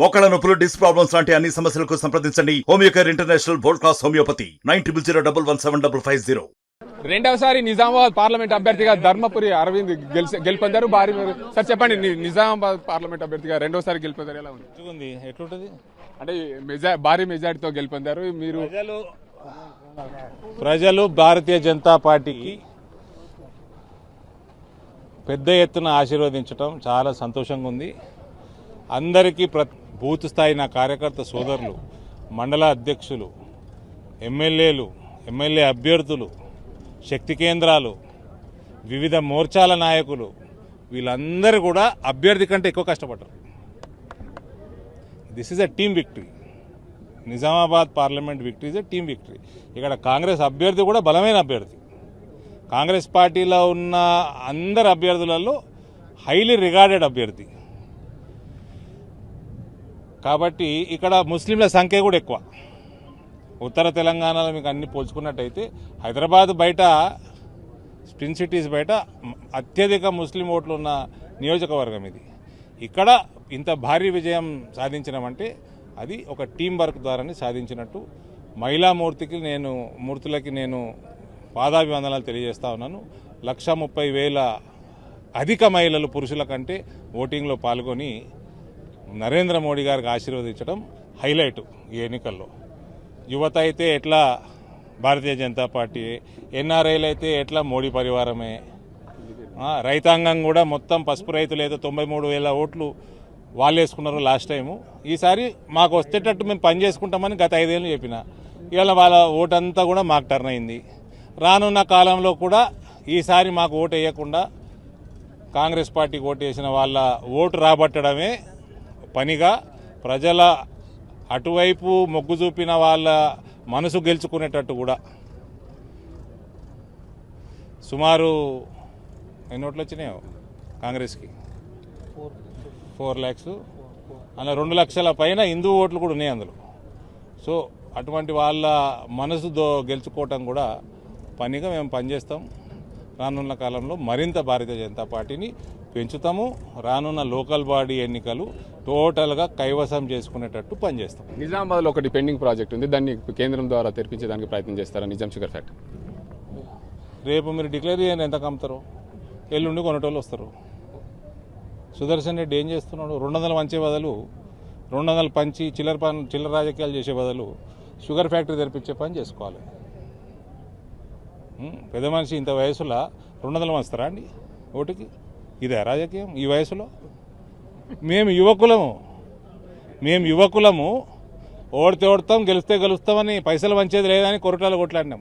మోకాళ్ళ నొప్పులు, disc problems లాంటి అన్ని సమస్యలకు సంప్రదించండి Homeocare international world class homeopathy 9001171550. రెండవసారి నిజామాబాద్ పార్లమెంట్ అభ్యర్థిగా ధర్మపురి అరవింద్ గెలుపొందారు. భారీ సార్ చెప్పండి, నిజామాబాద్ పార్లమెంట్ అభ్యర్థిగా రెండోసారి గెలుపొందారు, ఎలా ఉంది? ఎట్లుంటది అంటే భారీ మెజార్టీతో గెలుపొందారు. మీరు ప్రజలు భారతీయ జనతా పార్టీకి పెద్ద ఎత్తున ఆశీర్వదించడం చాలా సంతోషంగా ఉంది. అందరికీ బూత్ స్థాయి నా కార్యకర్త సోదరులు, మండల అధ్యక్షులు, ఎమ్మెల్యేలు, ఎమ్మెల్యే అభ్యర్థులు, శక్తి కేంద్రాలు, వివిధ మోర్చాల నాయకులు, వీళ్ళందరూ కూడా అభ్యర్థి కంటే ఎక్కువ కష్టపడ్డారు. This is a team victory. Nizamabad parliament victory is a team victory. ఇక్కడ కాంగ్రెస్ అభ్యర్థి కూడా బలమైన అభ్యర్థి. కాంగ్రెస్ పార్టీలో ఉన్న అందరు అభ్యర్థులలో హైలీ రిగార్డెడ్ అభ్యర్థి కాబట్టి ఇక్కడ ముస్లింల సంఖ్య కూడా ఎక్కువ. ఉత్తర తెలంగాణలో మీకు అన్ని పోల్చుకున్నట్టయితే హైదరాబాద్ బయట, స్పిన్ సిటీస్ బయట అత్యధిక ముస్లిం ఓట్లు ఉన్న నియోజకవర్గం ఇది. ఇక్కడ ఇంత భారీ విజయం సాధించడమంటే అది ఒక టీం వర్క్ ద్వారానే సాధించినట్టు. మహిళా మూర్తులకి నేను పాదాభివందనాలు తెలియజేస్తా ఉన్నాను. 130,000 అధిక మహిళలు పురుషుల కంటే ఓటింగ్లో పాల్గొని నరేంద్ర మోడీ గారికి ఆశీర్వదించడం హైలైట్ ఈ ఎన్నికల్లో. యువత అయితే ఎట్లా భారతీయ జనతా పార్టీ, ఎన్ఆర్ఐలు అయితే ఎట్లా మోడీ పరివారమే, రైతాంగం కూడా మొత్తం పసుపు రైతులు అయితే 93,000 ఓట్లు వాళ్ళు వేసుకున్నారు లాస్ట్ టైము. ఈసారి మాకు వస్తేటట్టు మేము పని చేసుకుంటామని గత 5 ఏళ్ళు చెప్పిన. ఇవాళ వాళ్ళ ఓటంతా కూడా మాకు టర్న్ అయింది. రానున్న కాలంలో కూడా ఈసారి మాకు ఓటు వేయకుండా కాంగ్రెస్ పార్టీకి ఓటు వేసిన వాళ్ళ ఓటు రాబట్టడమే పనిగా, ప్రజల అటువైపు మొగ్గు చూపిన వాళ్ళ మనసు గెలుచుకునేటట్టు కూడా. సుమారు ఎన్ని ఓట్లు వచ్చినాయో కాంగ్రెస్కి? 4 lakhs. అలా 2 లక్షల పైన హిందూ ఓట్లు కూడా ఉన్నాయి అందులో. సో అటువంటి వాళ్ళ మనసు గెలుచుకోవటం కూడా పనిగా మేము పనిచేస్తాం. రానున్న కాలంలో మరింత భారతీయ జనతా పార్టీని పెంచుతాము. రానున్న లోకల్ బాడీ ఎన్నికలు టోటల్గా కైవసం చేసుకునేటట్టు పనిచేస్తాం. నిజామాబాద్లో ఒకటి పెండింగ్ ప్రాజెక్ట్ ఉంది, దాన్ని కేంద్రం ద్వారా తెరిపించేదానికి ప్రయత్నం చేస్తారా? నిజాం షుగర్ ఫ్యాక్టరీ రేపు మీరు డిక్లేర్ చేయండి, ఎంత కమ్ముతారో. ఎల్లుండి కొనేటోళ్ళు వస్తారు. సుదర్శన్ రెడ్డి ఏం చేస్తున్నాడు? 200 పంచే బదులు 200 పంచి చిల్లర రాజకీయాలు చేసే బదులు షుగర్ ఫ్యాక్టరీ తెరిపించే పని చేసుకోవాలి. పెద్ద మనిషి ఇంత వయసులో 200 పంచుతారా అండి ఓటుకి? ఇదే రాజకీయం ఈ వయసులో? మేము యువకులము ఓడతాం, గెలిస్తే గెలుస్తామని పైసలు పంచేది లేదని కొరటాలు కొట్లాడినాం.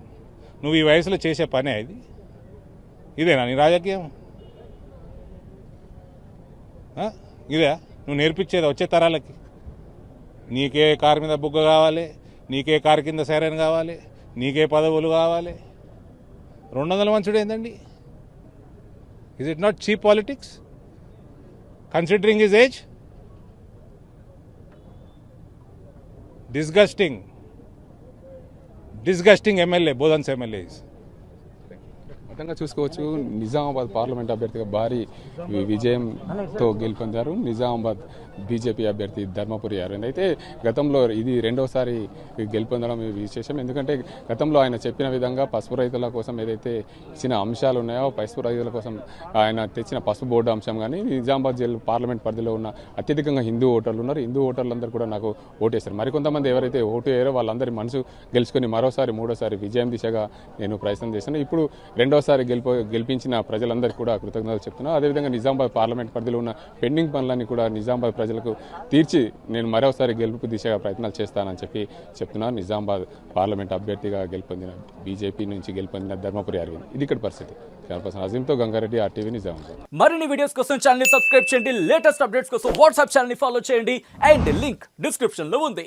నువ్వు ఈ వయసులో చేసే పనే ఇది? ఇదేనా నీ రాజకీయం? ఇదే నువ్వు నేర్పించేది వచ్చే తరాలకి? నీకే కారు మీద బుగ్గ కావాలి, నీకే కారు కింద సైరన్ కావాలి, నీకే పదవులు కావాలి. 200 మంచుడు ఏందండి? Is it not cheap politics? Considering his age? Disgusting MLA, Bodhan's MLA is. మొత్తంగా చూసుకోవచ్చు, నిజామాబాద్ పార్లమెంట్ అభ్యర్థిగా భారీ విజయంతో గెలుపొందారు నిజామాబాద్ బీజేపీ అభ్యర్థి ధర్మపురి అరవింద్. అయితే గతంలో ఇది రెండోసారి గెలుపొందడం విశేషం. ఎందుకంటే గతంలో ఆయన చెప్పిన విధంగా పసుపు రైతుల కోసం ఏదైతే ఇచ్చిన అంశాలు ఉన్నాయో, పసుపు రైతుల కోసం ఆయన తెచ్చిన పసుపు బోర్డు అంశం కానీ, నిజామాబాద్ జిల్లా పార్లమెంట్ పరిధిలో ఉన్న అత్యధికంగా హిందూ ఓటర్లు ఉన్నారు. హిందూ ఓటర్లందరూ కూడా నాకు ఓటేస్తారు. మరికొంతమంది ఎవరైతే ఓటు వేయరో వాళ్ళందరి మనసు గెలుచుకొని మూడోసారి విజయం దిశగా నేను ప్రయత్నం చేశాను. ఇప్పుడు రెండోసారి గెలిపించిన ప్రజలందరికీ కూడా కృతజ్ఞతలు చెప్తున్నాను. అదేవిధంగా నిజామాబాద్ పార్లమెంట్ పరిధిలో ఉన్న పెండింగ్ పనులన్నీ కూడా నిజామాబాద్ ప్రజలకు తీర్చి నేను మరోసారి గెలుపు దిశగా ప్రయత్నాలు చేస్తానని చెప్తున్నాను. నిజామాబాద్ పార్లమెంట్ అభ్యర్థిగా బీజేపీ నుంచి గెలుపొందిన ధర్మపురి అరవింద్. ఇది ఇక్కడ పరిస్థితి. అజీంతో గంగారెడ్డి, RTV నిజామాబాద్. మరిన్ని వీడియోస్ కోసం ఛానల్ ని సబ్స్క్రైబ్ చేయండి. లేటెస్ట్ అప్డేట్స్ కోసం వాట్సాప్ ఛానల్ ని ఫాలో చేయండి. అండ్ లింక్ డిస్క్రిప్షన్ లో ఉంది.